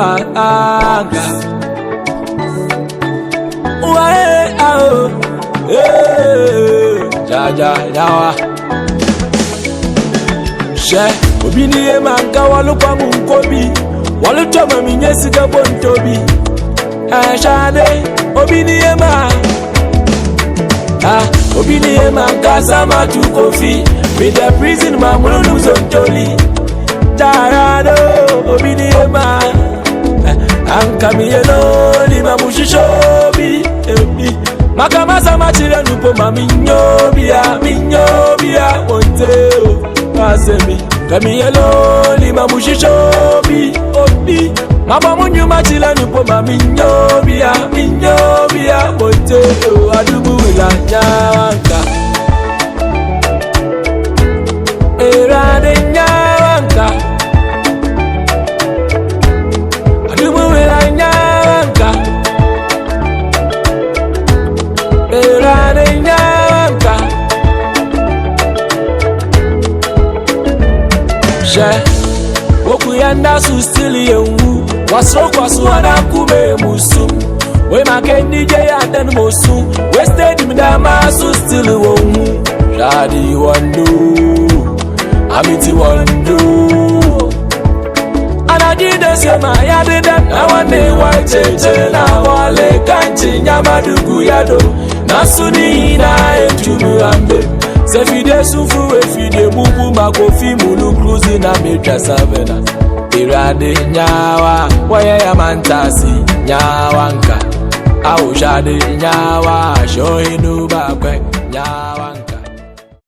anga. Wae ao, jaja yawa. She obini e manka walu kwa munkobi, walu choma minyesi ka bontobi. Shade obini e ma, obini e manka sama tu kofi. With the prison man mulu nuzontoli. Tarado obini e ma, anka mi eno ni mamushishobi. Makamasa machile nupo maminyobia, minyobia monteo. Asemi kami eno ni mamushishobi, obi. Mabamunyu machile nupo maminyobia, minyobia monteo. Adubu ila nyanka. Erade nyanka. Adubu ila nyanka. Erade nyanka. She woku yanda su stili yengu. Wasro kwa suwana kube musu. We makendi je aden mosu. We steady midama su stili wongu. Shadi wandu Amiti wandu Anajide sema ya dida na wane wacheche na wale kanchi nyamadugu yado Nasuni ina enjumu ambe Sefide sufu efide mubu makofi mulu cruzi na metra savena Irade nyawa waya ya mantasi nyawanka Au shade nyawa shohinu bakwe nyawa